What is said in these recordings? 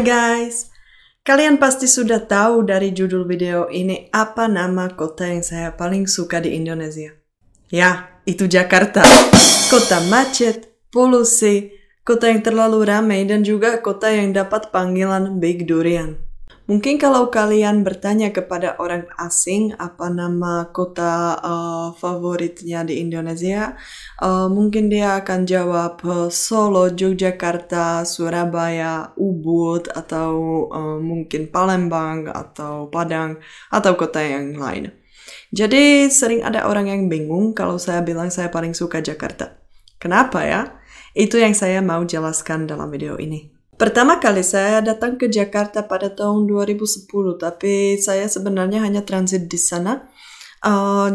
Hai guys, kalian pasti sudah tahu dari judul video ini apa nama kota yang saya paling suka di Indonesia. Ya, itu Jakarta. Kota macet, polusi, kota yang terlalu ramai dan juga kota yang dapat panggilan Big Durian. Mungkin kalau kalian bertanya kepada orang asing apa nama kota favoritnya di Indonesia, mungkin dia akan jawab Solo, Yogyakarta, Surabaya, Ubud, atau mungkin Palembang, atau Padang, atau kota yang lain. Jadi sering ada orang yang bingung kalau saya bilang saya paling suka Jakarta. Kenapa ya? Itu yang saya mau jelaskan dalam video ini. Pertama kali saya datang ke Jakarta pada tahun 2010, tapi saya sebenarnya hanya transit di sana.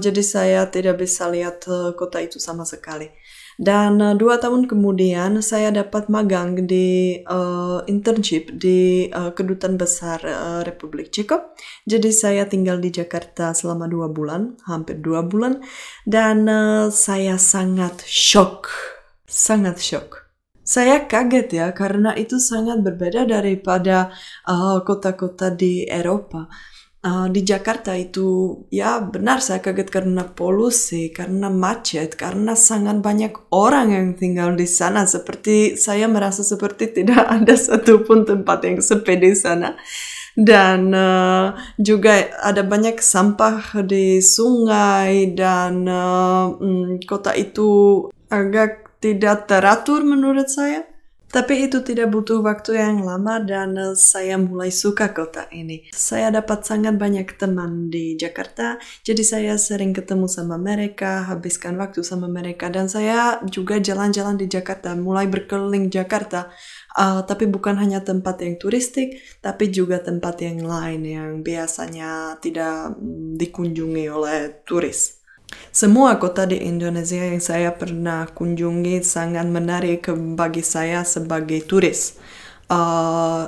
Jadi saya tidak bisa lihat kota itu sama sekali. Dan 2 tahun kemudian saya dapat magang di internship di Kedutaan Besar Republik Ceko. Jadi saya tinggal di Jakarta selama 2 bulan, hampir 2 bulan. Dan saya sangat shock. Sangat shock. Saya kaget ya, karena itu sangat berbeda daripada kota-kota di Eropa. Di Jakarta itu, ya benar saya kaget karena polusi, karena macet, karena sangat banyak orang yang tinggal di sana. Seperti saya merasa seperti tidak ada satupun tempat yang sepi di sana. Dan juga ada banyak sampah di sungai, dan kota itu agak tidak teratur menurut saya. Tapi itu tidak butuh waktu yang lama dan saya mulai suka kota ini. Saya dapat sangat banyak teman di Jakarta, jadi saya sering ketemu sama mereka, habiskan waktu sama mereka. Dan saya juga jalan-jalan di Jakarta, mulai berkeliling Jakarta. Tapi bukan hanya tempat yang turistik, tapi juga tempat yang lain yang biasanya tidak dikunjungi oleh turis. Semua kota di Indonesia yang saya pernah kunjungi sangat menarik bagi saya sebagai turis.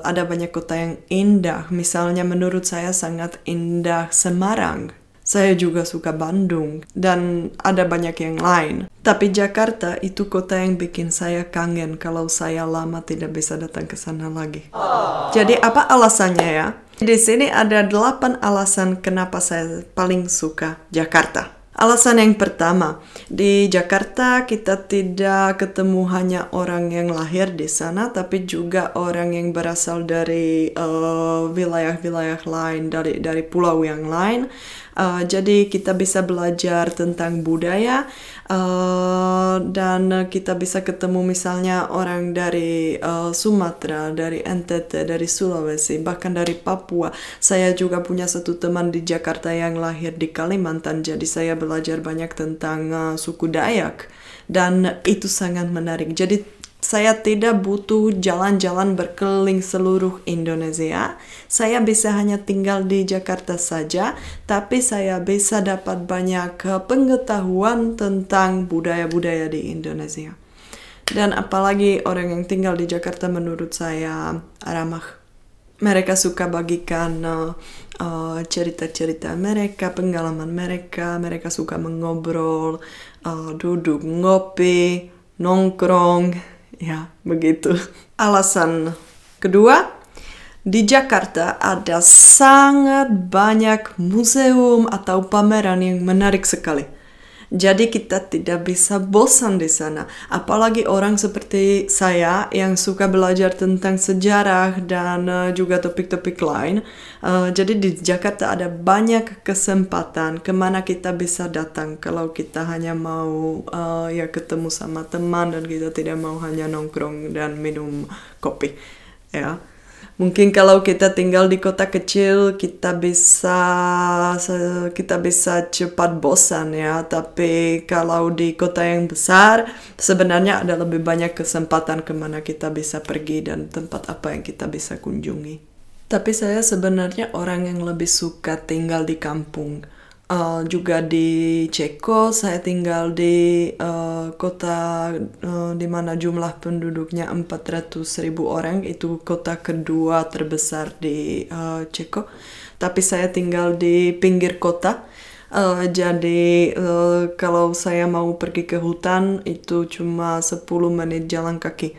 Ada banyak kota yang indah, misalnya menurut saya sangat indah Semarang. Saya juga suka Bandung, dan ada banyak yang lain. Tapi Jakarta itu kota yang bikin saya kangen kalau saya lama tidak bisa datang ke sana lagi. Jadi apa alasannya ya? Di sini ada 8 alasan kenapa saya paling suka Jakarta. Alasan yang pertama, di Jakarta kita tidak ketemu hanya orang yang lahir di sana, tapi juga orang yang berasal dari wilayah-wilayah lain, dari pulau yang lain. Jadi kita bisa belajar tentang budaya, dan kita bisa ketemu misalnya orang dari Sumatera, dari NTT, dari Sulawesi, bahkan dari Papua. Saya juga punya satu teman di Jakarta yang lahir di Kalimantan, jadi saya belajar banyak tentang suku Dayak, dan itu sangat menarik. Jadi saya tidak butuh jalan-jalan berkeliling seluruh Indonesia. Saya bisa hanya tinggal di Jakarta saja, tapi saya bisa dapat banyak pengetahuan tentang budaya-budaya di Indonesia. Dan apalagi orang yang tinggal di Jakarta menurut saya ramah. Mereka suka bagikan cerita-cerita mereka, pengalaman mereka. Mereka suka mengobrol, duduk ngopi, nongkrong. Ya, begitu. Alasan kedua, di Jakarta ada sangat banyak museum atau pameran yang menarik sekali. Jadi kita tidak bisa bosan di sana. Apalagi orang seperti saya yang suka belajar tentang sejarah dan juga topik-topik lain. Jadi di Jakarta ada banyak kesempatan kemana kita bisa datang kalau kita hanya mau ya ketemu sama teman dan kita tidak mau hanya nongkrong dan minum kopi. Ya. Mungkin kalau kita tinggal di kota kecil kita bisa cepat bosan ya. Tapi kalau di kota yang besar sebenarnya ada lebih banyak kesempatan kemana kita bisa pergi dan tempat apa yang kita bisa kunjungi. Tapi saya sebenarnya orang yang lebih suka tinggal di kampung. Juga di Ceko saya tinggal di kota di mana jumlah penduduknya 400.000 orang. Itu kota kedua terbesar di Ceko. Tapi saya tinggal di pinggir kota. Jadi kalau saya mau pergi ke hutan itu cuma 10 menit jalan kaki.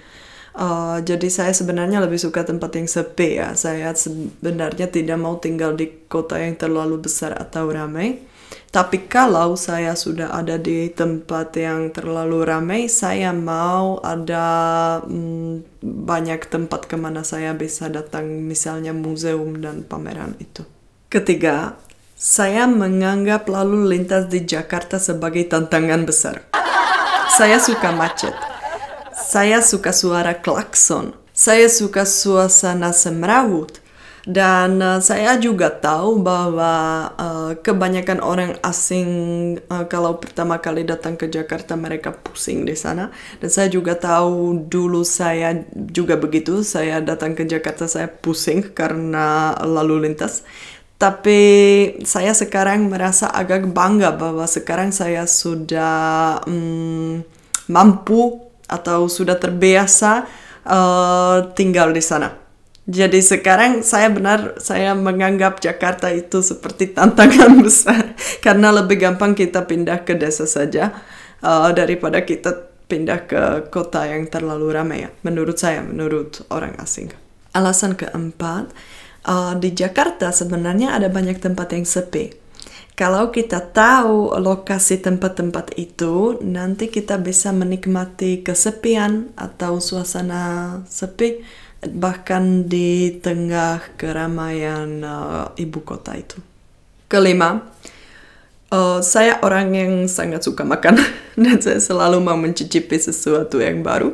Jadi saya sebenarnya lebih suka tempat yang sepi ya. Saya sebenarnya tidak mau tinggal di kota yang terlalu besar atau ramai. Tapi kalau saya sudah ada di tempat yang terlalu ramai, saya mau ada banyak tempat kemana saya bisa datang, misalnya museum dan pameran itu. Ketiga, saya menganggap lalu lintas di Jakarta sebagai tantangan besar. Saya suka macet. Saya suka suara klakson. Saya suka suasana semrawut. Dan saya juga tahu bahwa kebanyakan orang asing kalau pertama kali datang ke Jakarta mereka pusing di sana. Dan saya juga tahu dulu saya juga begitu. Saya datang ke Jakarta saya pusing karena lalu lintas. Tapi saya sekarang merasa agak bangga bahwa sekarang saya sudah mampu atau sudah terbiasa tinggal di sana. Jadi sekarang saya menganggap Jakarta itu seperti tantangan besar. Karena lebih gampang kita pindah ke desa saja daripada kita pindah ke kota yang terlalu ramai ya. Menurut saya, menurut orang asing. Alasan keempat, di Jakarta sebenarnya ada banyak tempat yang sepi. Kalau kita tahu lokasi tempat-tempat itu, nanti kita bisa menikmati kesepian atau suasana sepi, bahkan di tengah keramaian ibu kota itu. Kelima, saya orang yang sangat suka makan dan saya selalu mau mencicipi sesuatu yang baru.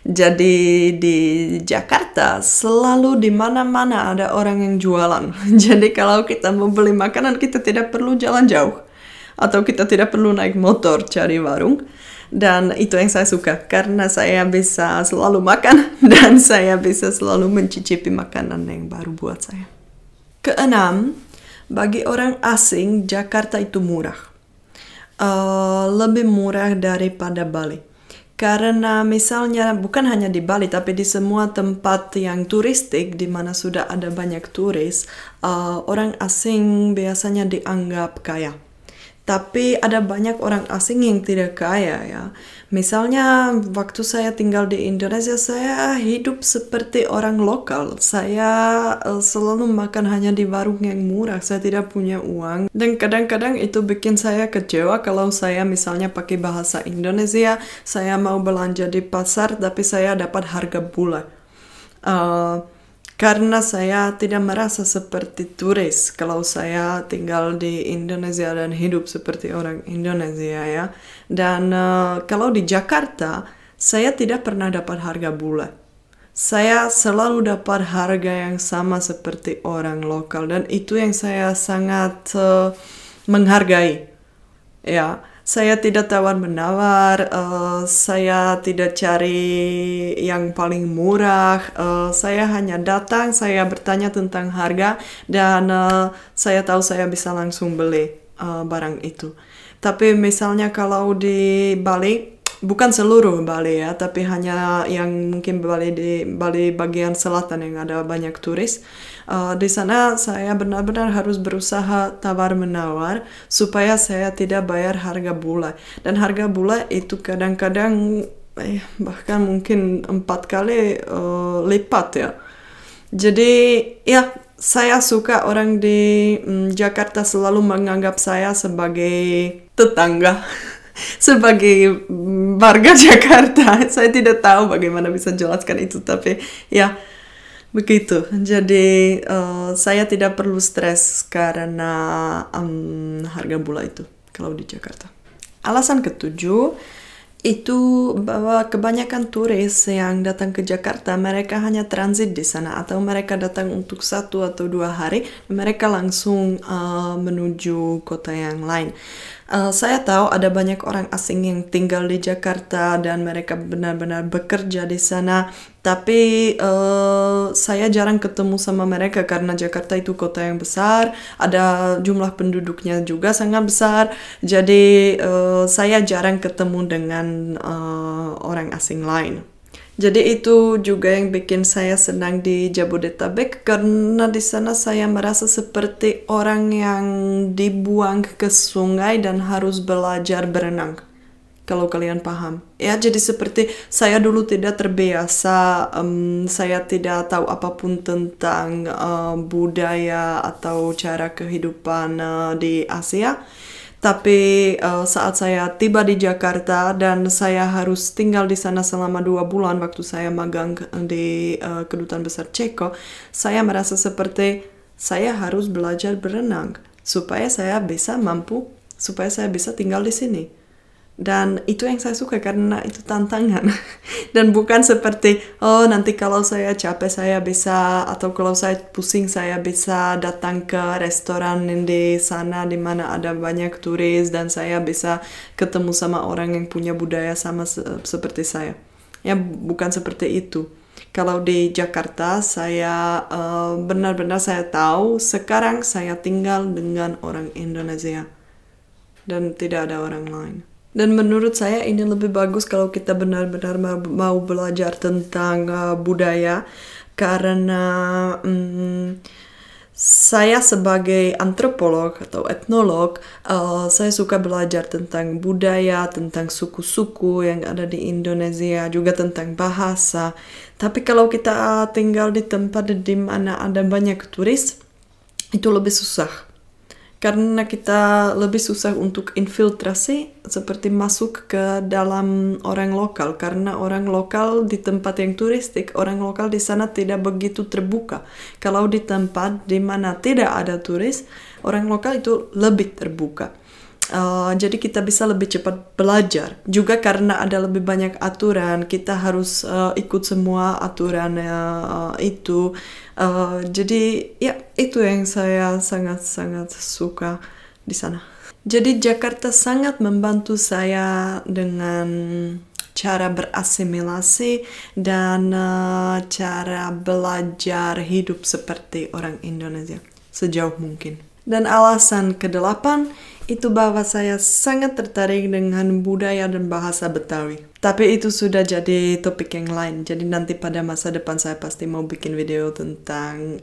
Jadi di Jakarta selalu di mana-mana ada orang yang jualan. Jadi kalau kita mau beli makanan kita tidak perlu jalan jauh atau kita tidak perlu naik motor cari warung. Dan itu yang saya suka karena saya bisa selalu makan dan saya bisa selalu mencicipi makanan yang baru buat saya. Keenam, bagi orang asing Jakarta itu murah. Lebih murah daripada Bali. Karena misalnya bukan hanya di Bali tapi di semua tempat yang turistik di mana sudah ada banyak turis, orang asing biasanya dianggap kaya. Tapi ada banyak orang asing yang tidak kaya ya. Misalnya waktu saya tinggal di Indonesia, saya hidup seperti orang lokal. Saya selalu makan hanya di warung yang murah. Saya tidak punya uang. Dan kadang-kadang itu bikin saya kecewa kalau saya misalnya pakai bahasa Indonesia. Saya mau belanja di pasar tapi saya dapat harga bulan. Karena saya tidak merasa seperti turis kalau saya tinggal di Indonesia dan hidup seperti orang Indonesia ya. Dan kalau di Jakarta, saya tidak pernah dapat harga bulan. Saya selalu dapat harga yang sama seperti orang lokal dan itu yang saya sangat menghargai. Ya. Saya tidak tawar-menawar, saya tidak cari yang paling murah, saya hanya datang, saya bertanya tentang harga, dan saya tahu saya bisa langsung beli barang itu. Tapi misalnya kalau di Bali, bukan seluruh Bali ya, tapi hanya yang mungkin Bali bagian selatan yang ada banyak turis. Di sana saya benar-benar harus berusaha tawar-menawar supaya saya tidak bayar harga bulan. Dan harga bulan itu kadang-kadang bahkan mungkin 4 kali lipat ya. Jadi ya saya suka orang di Jakarta selalu menganggap saya sebagai tetangga. Sebagai warga Jakarta. Saya tidak tahu bagaimana bisa jelaskan itu, tapi ya begitu. Jadi saya tidak perlu stres karena harga bulan itu kalau di Jakarta. Alasan ketujuh itu bahwa kebanyakan turis yang datang ke Jakarta mereka hanya transit di sana atau mereka datang untuk 1 atau 2 hari dan mereka langsung menuju kota yang lain. Saya tahu ada banyak orang asing yang tinggal di Jakarta dan mereka benar-benar bekerja di sana, tapi saya jarang ketemu sama mereka karena Jakarta itu kota yang besar, ada jumlah penduduknya juga sangat besar, jadi saya jarang ketemu dengan orang asing lain. Jadi itu juga yang bikin saya senang di Jabodetabek karena di sana saya merasa seperti orang yang dibuang ke sungai dan harus belajar berenang. Kalau kalian paham. Ya, jadi seperti saya dulu tidak terbiasa, saya tidak tahu apapun tentang budaya atau cara kehidupan di Asia. Tapi saat saya tiba di Jakarta dan saya harus tinggal di sana selama 2 bulan waktu saya magang di Kedutaan Besar Ceko, saya merasa seperti saya harus belajar berenang supaya saya bisa tinggal di sini. Dan itu yang saya suka karena itu tantangan. Dan bukan seperti, oh nanti kalau saya capek saya bisa, atau kalau saya pusing saya bisa datang ke restoran di sana di mana ada banyak turis dan saya bisa ketemu sama orang yang punya budaya sama seperti saya. Ya, bukan seperti itu. Kalau di Jakarta saya benar-benar saya tahu sekarang saya tinggal dengan orang Indonesia dan tidak ada orang lain. Dan menurut saya ini lebih bagus kalau kita benar-benar mau belajar tentang budaya, karena saya sebagai antropolog atau etnolog, saya suka belajar tentang budaya, tentang suku-suku yang ada di Indonesia, juga tentang bahasa. Tapi kalau kita tinggal di tempat di mana ada banyak turis, itu lebih susah. Karena kita lebih susah untuk infiltrasi, seperti masuk ke dalam orang lokal. Karena orang lokal di tempat yang turistik, orang lokal di sana tidak begitu terbuka. Kalau di tempat di mana tidak ada turis, orang lokal itu lebih terbuka. Jadi kita bisa lebih cepat belajar. Juga karena ada lebih banyak aturan, kita harus ikut semua aturan itu. Jadi ya itu yang saya sangat-sangat suka di sana. Jadi Jakarta sangat membantu saya dengan cara berasimilasi dan cara belajar hidup seperti orang Indonesia sejauh mungkin. Dan alasan ke-8 itu bahwa saya sangat tertarik dengan budaya dan bahasa Betawi. Tapi itu sudah jadi topik yang lain. Jadi nanti pada masa depan saya pasti mau bikin video tentang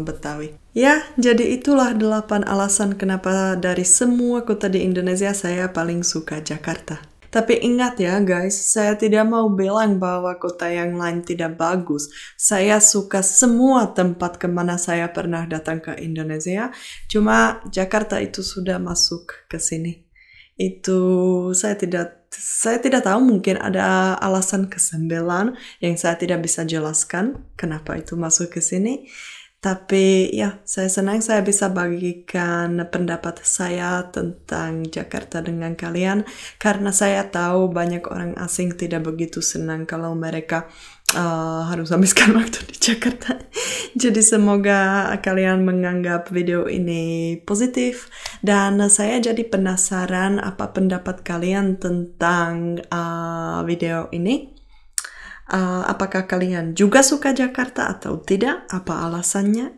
Betawi. Ya, jadi itulah 8 alasan kenapa dari semua kota di Indonesia saya paling suka Jakarta. Tapi ingat ya guys, saya tidak mau bilang bahwa kota yang lain tidak bagus. Saya suka semua tempat kemana saya pernah datang ke Indonesia. Cuma Jakarta itu sudah masuk ke sini. Itu saya tidak tahu, mungkin ada alasan ke-9 yang saya tidak bisa jelaskan kenapa itu masuk ke sini. Tapi ya, saya senang saya bisa bagikan pendapat saya tentang Jakarta dengan kalian, karena saya tahu banyak orang asing tidak begitu senang kalau mereka harus habiskan waktu di Jakarta. Jadi semoga kalian menganggap video ini positif, dan saya jadi penasaran apa pendapat kalian tentang video ini. Apakah kalian juga suka Jakarta atau tidak? Apa alasannya?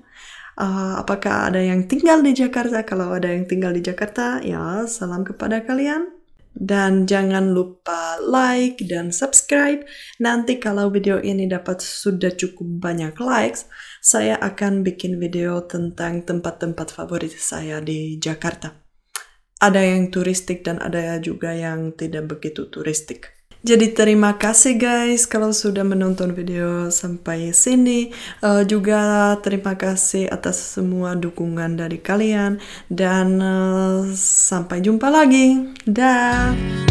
Apakah ada yang tinggal di Jakarta? Kalau ada yang tinggal di Jakarta, ya salam kepada kalian. Dan jangan lupa like dan subscribe. Nanti kalau video ini sudah cukup banyak likes, saya akan bikin video tentang tempat-tempat favorit saya di Jakarta. Ada yang turistik dan ada juga yang tidak begitu turistik. Jadi terima kasih guys kalau sudah menonton video sampai sini. Juga terima kasih atas semua dukungan dari kalian. Dan sampai jumpa lagi. Dah.